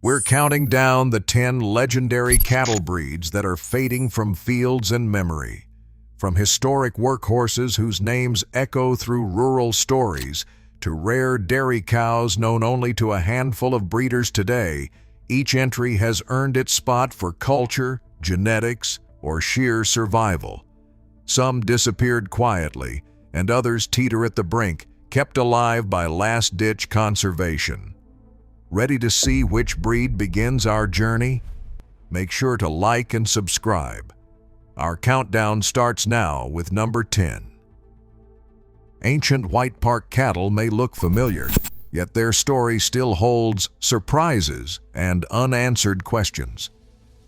We're counting down the 10 legendary cattle breeds that are fading from fields and memory. From historic workhorses whose names echo through rural stories, to rare dairy cows known only to a handful of breeders today, each entry has earned its spot for culture, genetics, or sheer survival. Some disappeared quietly, and others teeter at the brink, kept alive by last-ditch conservation. Ready to see which breed begins our journey? Make sure to like and subscribe. Our countdown starts now with number 10. Ancient White Park cattle may look familiar, yet their story still holds surprises and unanswered questions.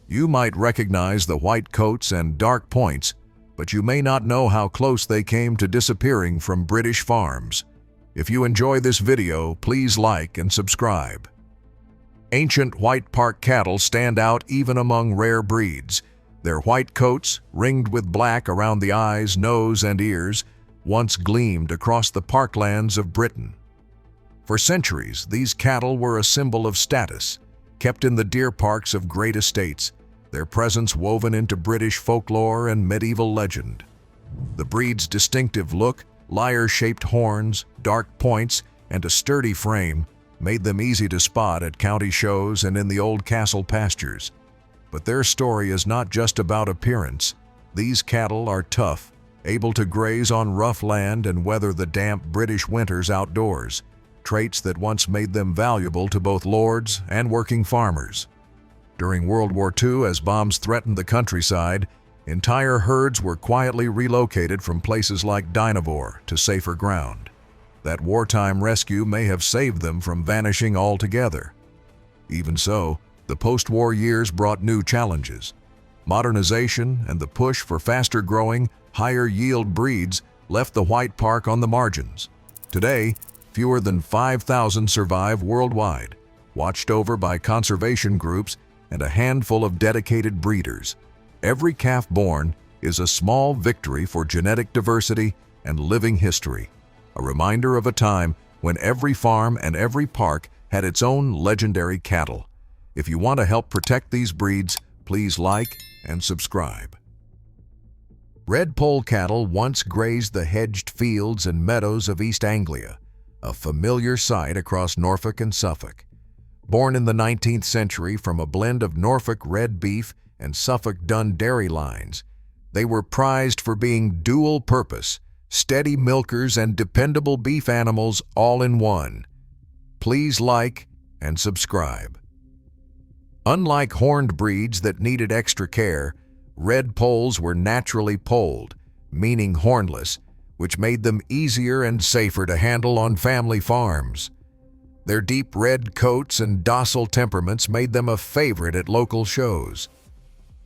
You might recognize the white coats and dark points, but you may not know how close they came to disappearing from British farms. If you enjoy this video, please like and subscribe. Ancient White Park cattle stand out even among rare breeds. Their white coats, ringed with black around the eyes, nose, and ears, once gleamed across the parklands of Britain. For centuries, these cattle were a symbol of status, kept in the deer parks of great estates, their presence woven into British folklore and medieval legend. The breed's distinctive look, lyre-shaped horns, dark points, and a sturdy frame made them easy to spot at county shows and in the old castle pastures. But their story is not just about appearance. These cattle are tough, able to graze on rough land and weather the damp British winters outdoors, traits that once made them valuable to both lords and working farmers. During World War II, as bombs threatened the countryside, entire herds were quietly relocated from places like Dynevor to safer ground. That wartime rescue may have saved them from vanishing altogether. Even so, the post-war years brought new challenges. Modernization and the push for faster-growing, higher-yield breeds left the White Park on the margins. Today, fewer than 5,000 survive worldwide, watched over by conservation groups and a handful of dedicated breeders. Every calf born is a small victory for genetic diversity and living history, a reminder of a time when every farm and every park had its own legendary cattle. If you want to help protect these breeds, please like and subscribe. Red poll cattle once grazed the hedged fields and meadows of East Anglia, a familiar sight across Norfolk and Suffolk. Born in the 19th century from a blend of Norfolk red beef and Suffolk dun dairy lines, they were prized for being dual-purpose, steady milkers and dependable beef animals all in one. Please like and subscribe. Unlike horned breeds that needed extra care, red polls were naturally polled, meaning hornless, which made them easier and safer to handle on family farms. Their deep red coats and docile temperaments made them a favorite at local shows.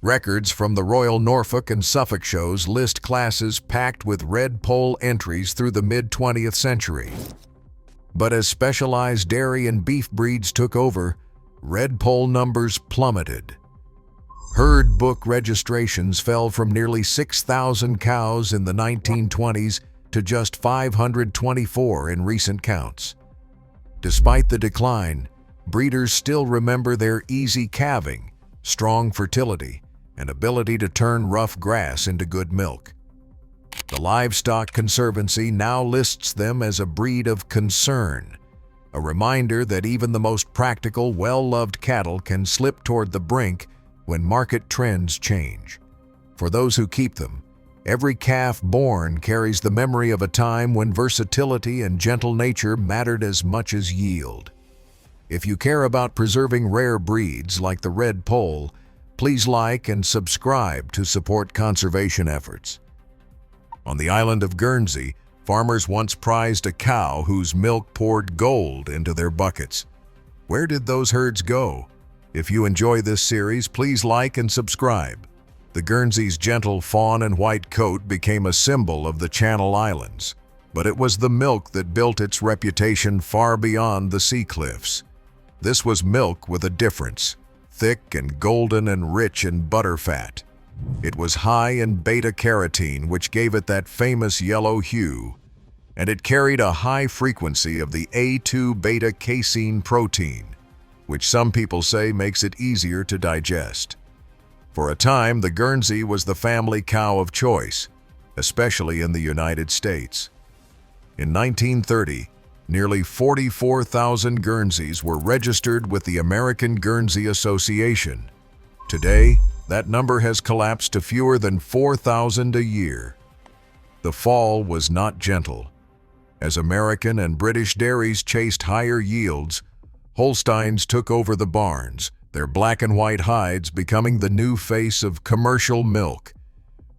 Records from the Royal Norfolk and Suffolk shows list classes packed with red poll entries through the mid-20th century. But as specialized dairy and beef breeds took over, red poll numbers plummeted. Herd book registrations fell from nearly 6,000 cows in the 1920s to just 524 in recent counts. Despite the decline, breeders still remember their easy calving, strong fertility, and ability to turn rough grass into good milk. The Livestock Conservancy now lists them as a breed of concern, a reminder that even the most practical, well-loved cattle can slip toward the brink when market trends change. For those who keep them, every calf born carries the memory of a time when versatility and gentle nature mattered as much as yield. If you care about preserving rare breeds like the red poll, please like and subscribe to support conservation efforts. On the island of Guernsey, farmers once prized a cow whose milk poured gold into their buckets. Where did those herds go? If you enjoy this series, please like and subscribe. The Guernsey's gentle fawn and white coat became a symbol of the Channel Islands, but it was the milk that built its reputation far beyond the sea cliffs. This was milk with a difference, thick and golden and rich in butterfat. It was high in beta-carotene, which gave it that famous yellow hue, and it carried a high frequency of the A2 beta-casein protein. which some people say makes it easier to digest. For a time, the Guernsey was the family cow of choice, especially in the United States. In 1930, nearly 44,000 Guernseys were registered with the American Guernsey Association. Today, that number has collapsed to fewer than 4,000 a year. The fall was not gentle. As American and British dairies chased higher yields, Holsteins took over the barns, their black and white hides becoming the new face of commercial milk.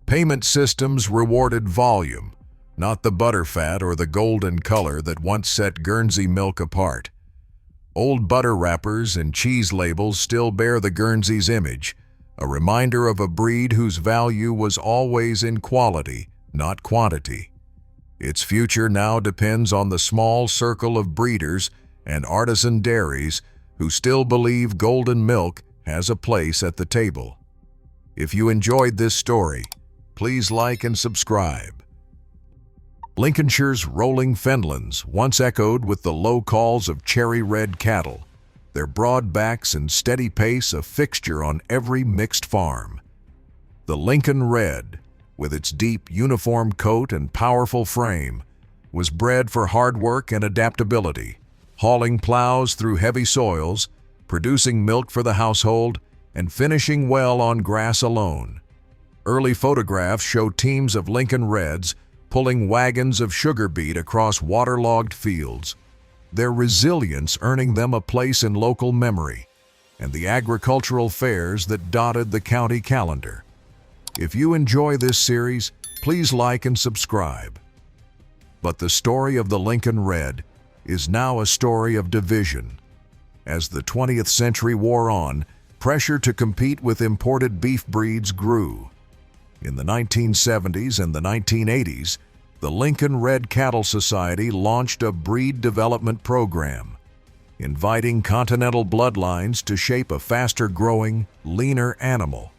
Payment systems rewarded volume, not the butterfat or the golden color that once set Guernsey milk apart. Old butter wrappers and cheese labels still bear the Guernsey's image, a reminder of a breed whose value was always in quality, not quantity. Its future now depends on the small circle of breeders and artisan dairies who still believe golden milk has a place at the table. If you enjoyed this story, please like and subscribe. Lincolnshire's rolling fenlands once echoed with the low calls of cherry-red cattle, their broad backs and steady pace a fixture on every mixed farm. The Lincoln Red, with its deep, uniform coat and powerful frame, was bred for hard work and adaptability, hauling plows through heavy soils, producing milk for the household, and finishing well on grass alone. Early photographs show teams of Lincoln Reds pulling wagons of sugar beet across waterlogged fields, their resilience earning them a place in local memory and the agricultural fairs that dotted the county calendar. If you enjoy this series, please like and subscribe. But the story of the Lincoln Red is now a story of division. As the 20th century wore on, pressure to compete with imported beef breeds grew. In the 1970s and the 1980s, the Lincoln Red Cattle Society launched a breed development program, inviting continental bloodlines to shape a faster-growing, leaner animal.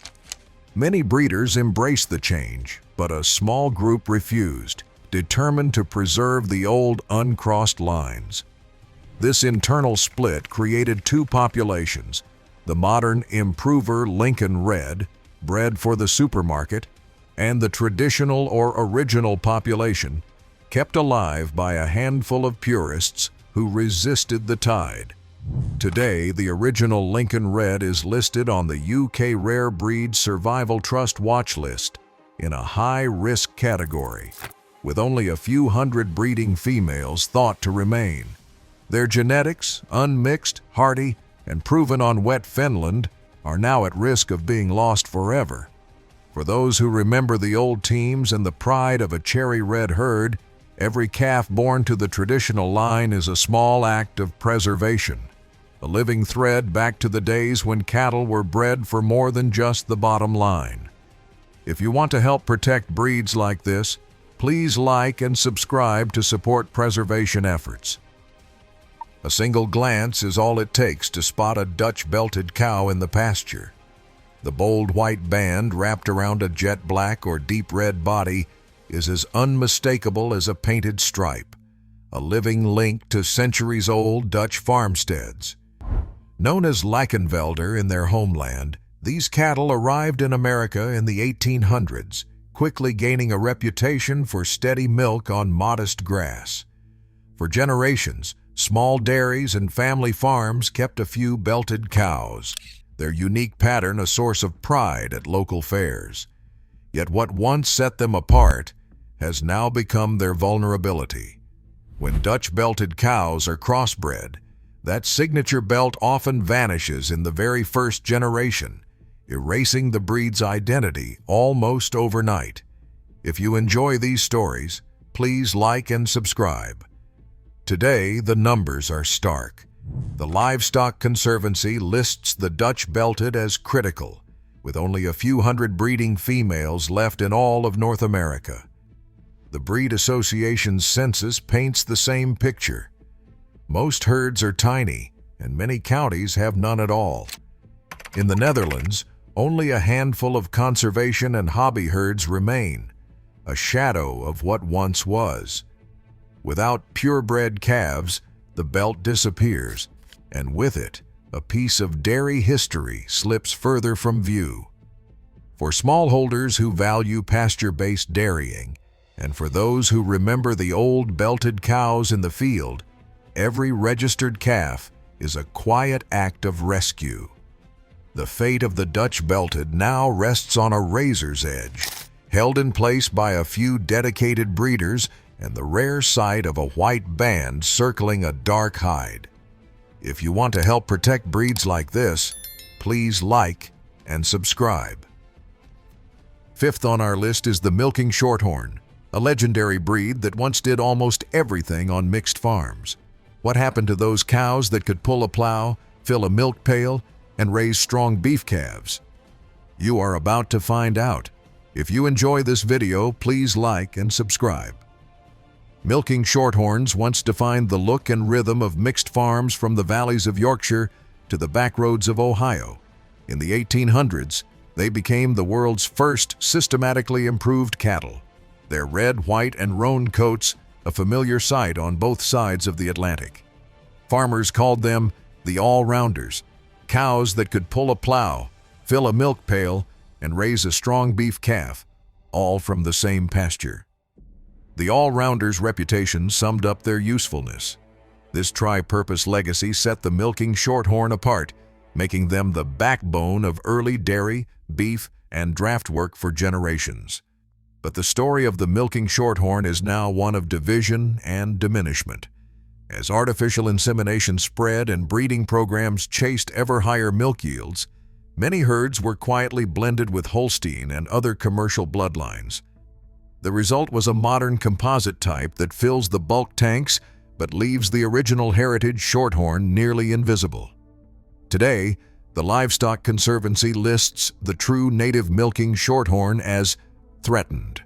Many breeders embraced the change, but a small group refused, determined to preserve the old uncrossed lines. This internal split created two populations: the modern improver Lincoln Red, bred for the supermarket, and the traditional or original population, kept alive by a handful of purists who resisted the tide. Today, the original Lincoln Red is listed on the UK Rare Breed Survival Trust watch list in a high-risk category, with only a few hundred breeding females thought to remain. Their genetics, unmixed, hardy, and proven on wet fenland, are now at risk of being lost forever. For those who remember the old teams and the pride of a cherry-red herd, every calf born to the traditional line is a small act of preservation, a living thread back to the days when cattle were bred for more than just the bottom line. If you want to help protect breeds like this, please like and subscribe to support preservation efforts. A single glance is all it takes to spot a Dutch-belted cow in the pasture. The bold white band wrapped around a jet black or deep red body is as unmistakable as a painted stripe, a living link to centuries-old Dutch farmsteads. Known as Lakenvelder in their homeland, these cattle arrived in America in the 1800s, quickly gaining a reputation for steady milk on modest grass. For generations, small dairies and family farms kept a few belted cows, their unique pattern a source of pride at local fairs. Yet what once set them apart has now become their vulnerability. When Dutch-belted cows are crossbred, that signature belt often vanishes in the very first generation, erasing the breed's identity almost overnight. If you enjoy these stories, please like and subscribe. Today, the numbers are stark. The Livestock Conservancy lists the Dutch-belted as critical, with only a few hundred breeding females left in all of North America. The Breed Association's census paints the same picture. Most herds are tiny, and many counties have none at all. In the Netherlands, only a handful of conservation and hobby herds remain, a shadow of what once was. Without purebred calves, the belt disappears, and with it, a piece of dairy history slips further from view. For smallholders who value pasture-based dairying, and for those who remember the old belted cows in the field, every registered calf is a quiet act of rescue. The fate of the Dutch belted now rests on a razor's edge, held in place by a few dedicated breeders and the rare sight of a white band circling a dark hide. If you want to help protect breeds like this, please like and subscribe. Fifth on our list is the milking shorthorn, a legendary breed that once did almost everything on mixed farms. What happened to those cows that could pull a plow, fill a milk pail, and raise strong beef calves? You are about to find out. If you enjoy this video, please like and subscribe. Milking shorthorns once defined the look and rhythm of mixed farms from the valleys of Yorkshire to the backroads of Ohio. In the 1800s, they became the world's first systematically improved cattle. Their red, white, and roan coats, a familiar sight on both sides of the Atlantic. Farmers called them the all-rounders, cows that could pull a plow, fill a milk pail, and raise a strong beef calf, all from the same pasture. The all-rounders' reputation summed up their usefulness. This tri-purpose legacy set the milking shorthorn apart, making them the backbone of early dairy, beef, and draft work for generations. But the story of the milking shorthorn is now one of division and diminishment. As artificial insemination spread and breeding programs chased ever higher milk yields, many herds were quietly blended with Holstein and other commercial bloodlines. The result was a modern composite type that fills the bulk tanks but leaves the original heritage shorthorn nearly invisible. Today, the Livestock Conservancy lists the true native milking shorthorn as threatened.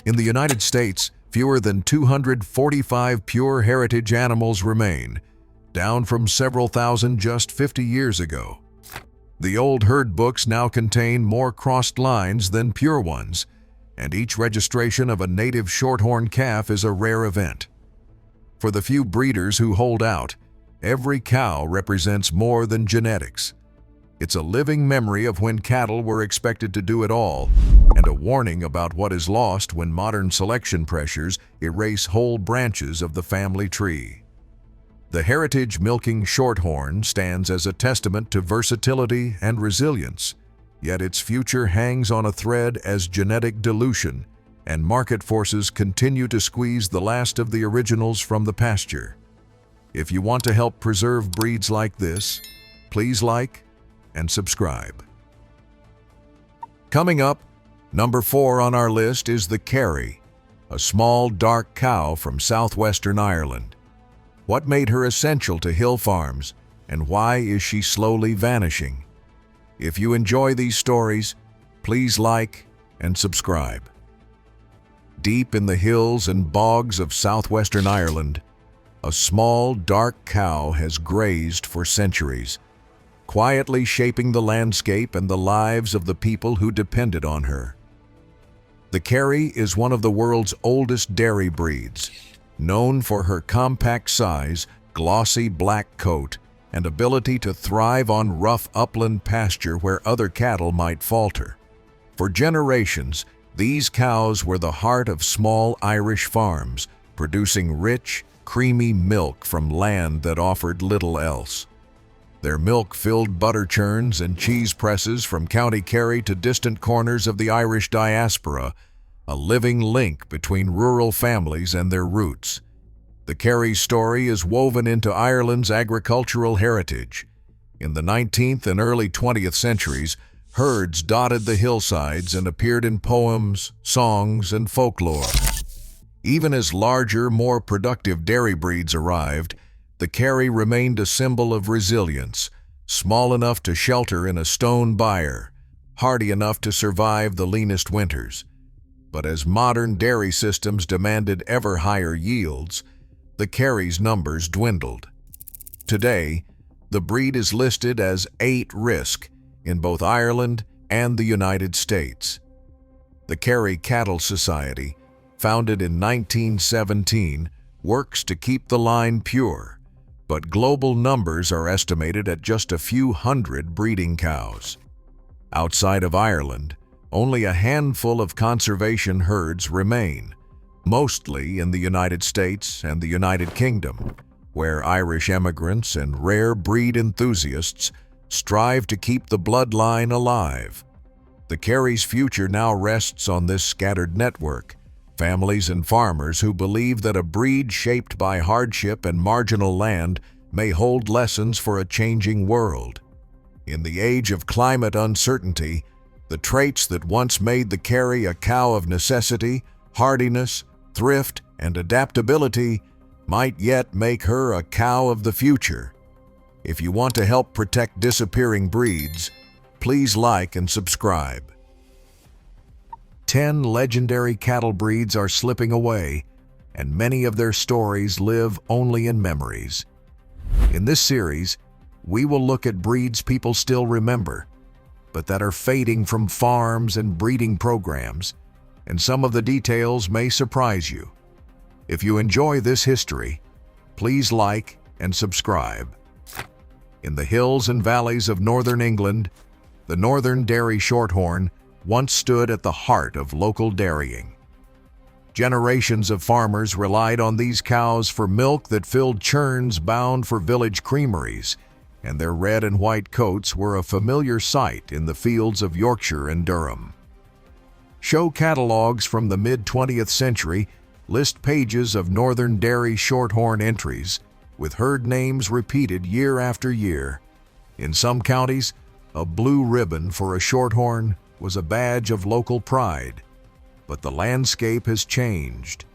In the United States, fewer than 245 pure heritage animals remain, down from several thousand just 50 years ago. The old herd books now contain more crossed lines than pure ones, and each registration of a native shorthorn calf is a rare event. For the few breeders who hold out, every cow represents more than genetics. It's a living memory of when cattle were expected to do it all, and a warning about what is lost when modern selection pressures erase whole branches of the family tree. The heritage milking shorthorn stands as a testament to versatility and resilience, yet its future hangs on a thread as genetic dilution and market forces continue to squeeze the last of the originals from the pasture. If you want to help preserve breeds like this, please like and subscribe. Coming up, number 4 on our list is the Kerry, a small dark cow from southwestern Ireland. What made her essential to hill farms, and why is she slowly vanishing? If you enjoy these stories, please like and subscribe. Deep in the hills and bogs of southwestern Ireland, a small dark cow has grazed for centuries, quietly shaping the landscape and the lives of the people who depended on her. The Kerry is one of the world's oldest dairy breeds, known for her compact size, glossy black coat, and ability to thrive on rough upland pasture where other cattle might falter. For generations, these cows were the heart of small Irish farms, producing rich, creamy milk from land that offered little else. Their milk-filled butter churns and cheese presses from County Kerry to distant corners of the Irish diaspora, a living link between rural families and their roots. The Kerry story is woven into Ireland's agricultural heritage. In the 19th and early 20th centuries, herds dotted the hillsides and appeared in poems, songs, and folklore. Even as larger, more productive dairy breeds arrived, the Kerry remained a symbol of resilience, small enough to shelter in a stone byre, hardy enough to survive the leanest winters. But as modern dairy systems demanded ever higher yields, the Kerry's numbers dwindled. Today, the breed is listed as 8 risk in both Ireland and the United States. The Kerry Cattle Society, founded in 1917, works to keep the line pure, but global numbers are estimated at just a few hundred breeding cows. Outside of Ireland, only a handful of conservation herds remain, mostly in the United States and the United Kingdom, where Irish emigrants and rare breed enthusiasts strive to keep the bloodline alive. The Kerry's future now rests on this scattered network, families and farmers who believe that a breed shaped by hardship and marginal land may hold lessons for a changing world. In the age of climate uncertainty, the traits that once made the Kerry a cow of necessity, hardiness, thrift, and adaptability, might yet make her a cow of the future. If you want to help protect disappearing breeds, please like and subscribe. 10 legendary cattle breeds are slipping away, and many of their stories live only in memories. In this series, we will look at breeds people still remember, but that are fading from farms and breeding programs, and some of the details may surprise you. If you enjoy this history, please like and subscribe. In the hills and valleys of northern England, the Northern Dairy Shorthorn once stood at the heart of local dairying. Generations of farmers relied on these cows for milk that filled churns bound for village creameries, and their red and white coats were a familiar sight in the fields of Yorkshire and Durham. Show catalogs from the mid-20th century list pages of Northern Dairy Shorthorn entries, with herd names repeated year after year. In some counties, a blue ribbon for a Shorthorn was a badge of local pride. But the landscape has changed.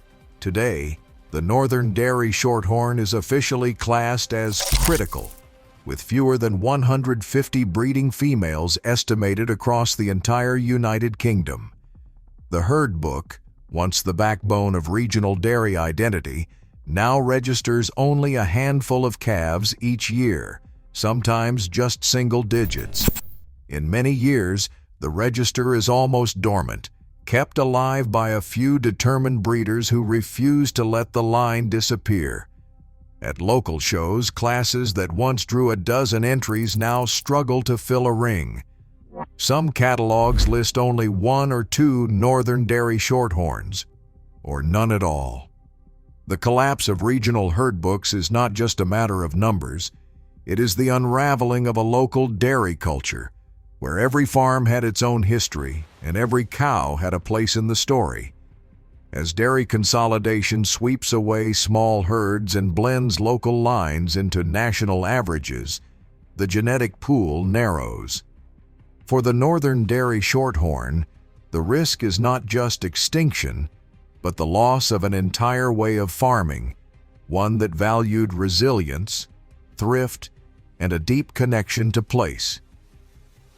Today, the Northern Dairy Shorthorn is officially classed as critical, with fewer than 150 breeding females estimated across the entire United Kingdom. The herd book, once the backbone of regional dairy identity, now registers only a handful of calves each year, sometimes just single digits. In many years, the register is almost dormant, kept alive by a few determined breeders who refuse to let the line disappear. At local shows, classes that once drew a dozen entries now struggle to fill a ring. Some catalogs list only 1 or 2 Northern Dairy Shorthorns, or none at all. The collapse of regional herd books is not just a matter of numbers, it is the unraveling of a local dairy culture, where every farm had its own history and every cow had a place in the story. As dairy consolidation sweeps away small herds and blends local lines into national averages, the genetic pool narrows. For the Northern Dairy Shorthorn, the risk is not just extinction, but the loss of an entire way of farming, one that valued resilience, thrift, and a deep connection to place.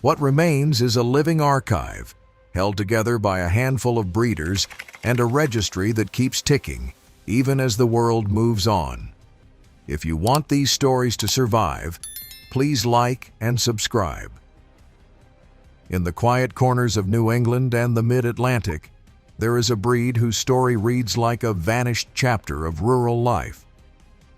What remains is a living archive, held together by a handful of breeders and a registry that keeps ticking, even as the world moves on. If you want these stories to survive, please like and subscribe. In the quiet corners of New England and the Mid-Atlantic, there is a breed whose story reads like a vanished chapter of rural life.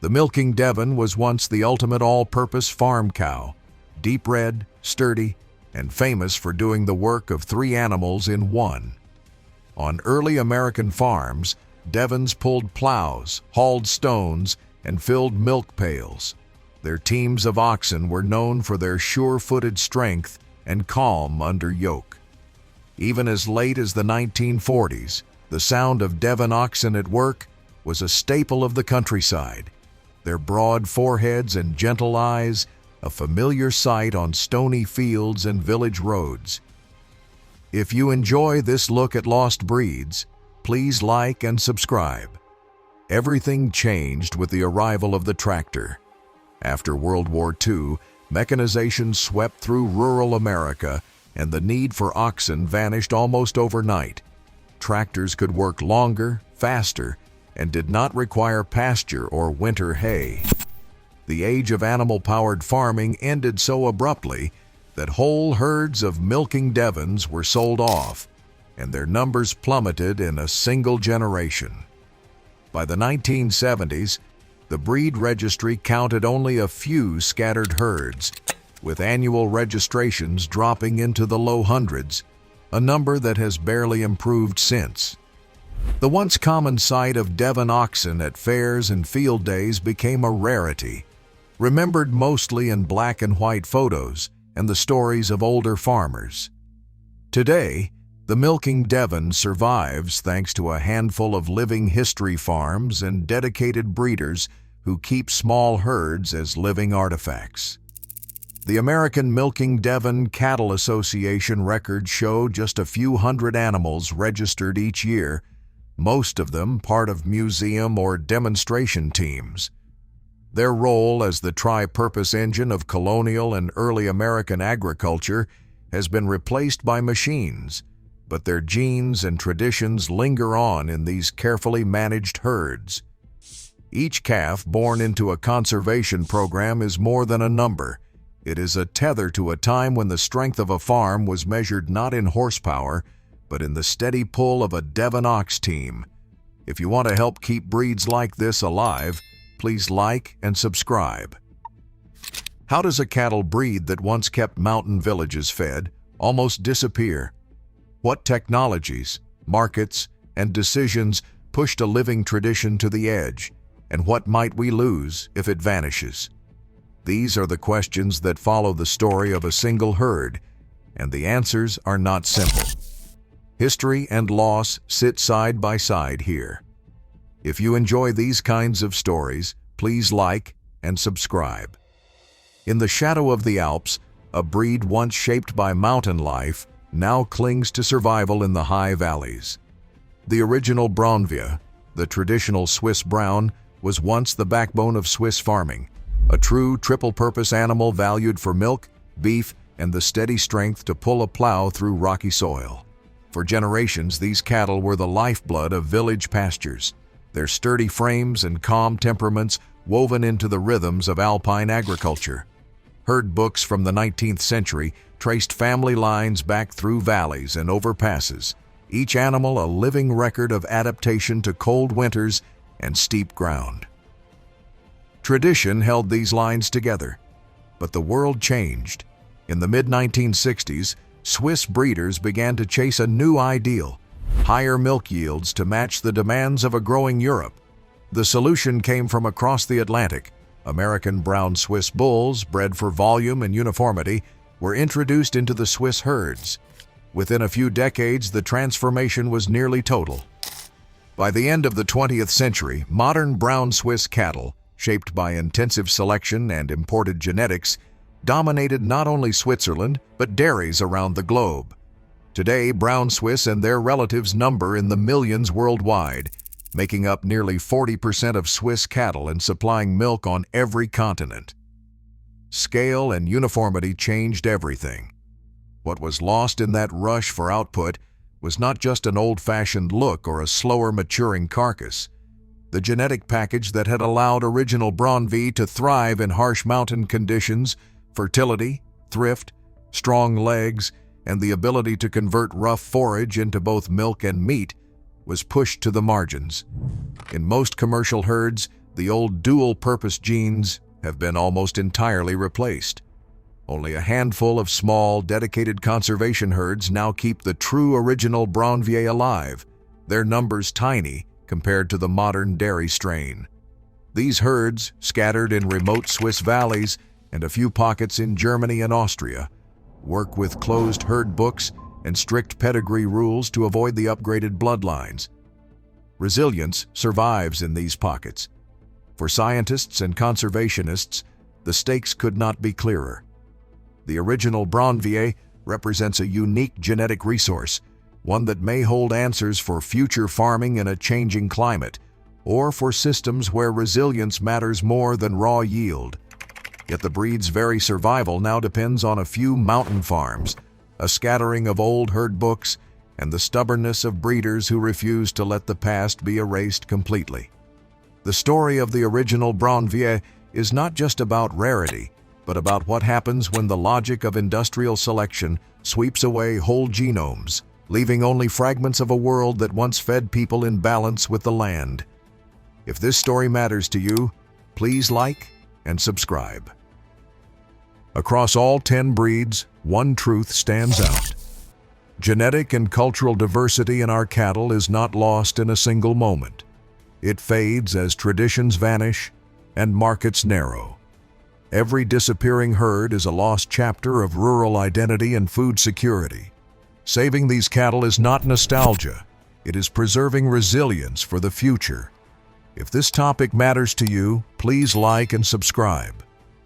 The milking Devon was once the ultimate all-purpose farm cow, deep red, sturdy, and famous for doing the work of 3 animals in one. On early American farms, Devons pulled plows, hauled stones, and filled milk pails. Their teams of oxen were known for their sure-footed strength and calm under yoke. Even as late as the 1940s, the sound of Devon oxen at work was a staple of the countryside. Their broad foreheads and gentle eyes, a familiar sight on stony fields and village roads. If you enjoy this look at lost breeds, please like and subscribe. Everything changed with the arrival of the tractor. After World War II, mechanization swept through rural America, and the need for oxen vanished almost overnight. Tractors could work longer, faster, and did not require pasture or winter hay. The age of animal-powered farming ended so abruptly that whole herds of milking Devons were sold off, and their numbers plummeted in a single generation. By the 1970s, the breed registry counted only a few scattered herds, with annual registrations dropping into the low hundreds, a number that has barely improved since. The once common sight of Devon oxen at fairs and field days became a rarity, remembered mostly in black and white photos and the stories of older farmers. Today, the milking Devon survives thanks to a handful of living history farms and dedicated breeders who keep small herds as living artifacts. The American Milking Devon Cattle Association records show just a few hundred animals registered each year, most of them part of museum or demonstration teams. Their role as the tri-purpose engine of colonial and early American agriculture has been replaced by machines, but their genes and traditions linger on in these carefully managed herds. Each calf born into a conservation program is more than a number. It is a tether to a time when the strength of a farm was measured not in horsepower, but in the steady pull of a Devon ox team. If you want to help keep breeds like this alive, please like and subscribe. How does a cattle breed that once kept mountain villages fed almost disappear? What technologies, markets, and decisions pushed a living tradition to the edge, and what might we lose if it vanishes? These are the questions that follow the story of a single herd, and the answers are not simple. History and loss sit side by side here. If you enjoy these kinds of stories, please like and subscribe. In the shadow of the Alps, a breed once shaped by mountain life now clings to survival in the high valleys. The original braunvieh, the traditional Swiss brown, was once the backbone of Swiss farming, a true triple-purpose animal valued for milk, beef, and the steady strength to pull a plow through rocky soil. For generations, these cattle were the lifeblood of village pastures, their sturdy frames and calm temperaments woven into the rhythms of alpine agriculture. Herd books from the 19th century traced family lines back through valleys and over passes, each animal a living record of adaptation to cold winters and steep ground. Tradition held these lines together, but the world changed. In the mid-1960s, Swiss breeders began to chase a new ideal: higher milk yields to match the demands of a growing Europe. The solution came from across the Atlantic. American brown Swiss bulls, bred for volume and uniformity, were introduced into the Swiss herds. Within a few decades, the transformation was nearly total. By the end of the 20th century, modern brown Swiss cattle, shaped by intensive selection and imported genetics, dominated not only Switzerland, but dairies around the globe. Today, brown Swiss and their relatives number in the millions worldwide, making up nearly 40% of Swiss cattle and supplying milk on every continent. Scale and uniformity changed everything. What was lost in that rush for output was not just an old-fashioned look or a slower maturing carcass. The genetic package that had allowed original braunvieh to thrive in harsh mountain conditions, fertility, thrift, strong legs, and the ability to convert rough forage into both milk and meat, was pushed to the margins. In most commercial herds, the old dual-purpose genes have been almost entirely replaced. Only a handful of small, dedicated conservation herds now keep the true original braunvieh alive, their numbers tiny compared to the modern dairy strain. These herds, scattered in remote Swiss valleys and a few pockets in Germany and Austria, work with closed herd books and strict pedigree rules to avoid the upgraded bloodlines. Resilience survives in these pockets. For scientists and conservationists, the stakes could not be clearer. The original braunvieh represents a unique genetic resource, one that may hold answers for future farming in a changing climate, or for systems where resilience matters more than raw yield. Yet the breed's very survival now depends on a few mountain farms, a scattering of old herd books, and the stubbornness of breeders who refuse to let the past be erased completely. The story of the original braunvieh is not just about rarity, but about what happens when the logic of industrial selection sweeps away whole genomes, leaving only fragments of a world that once fed people in balance with the land. If this story matters to you, Please like and subscribe. Across all 10 breeds, one truth stands out. Genetic and cultural diversity in our cattle is not lost in a single moment. It fades as traditions vanish and markets narrow. Every disappearing herd is a lost chapter of rural identity and food security. Saving these cattle is not nostalgia. It is preserving resilience for the future. If this topic matters to you, please like and subscribe.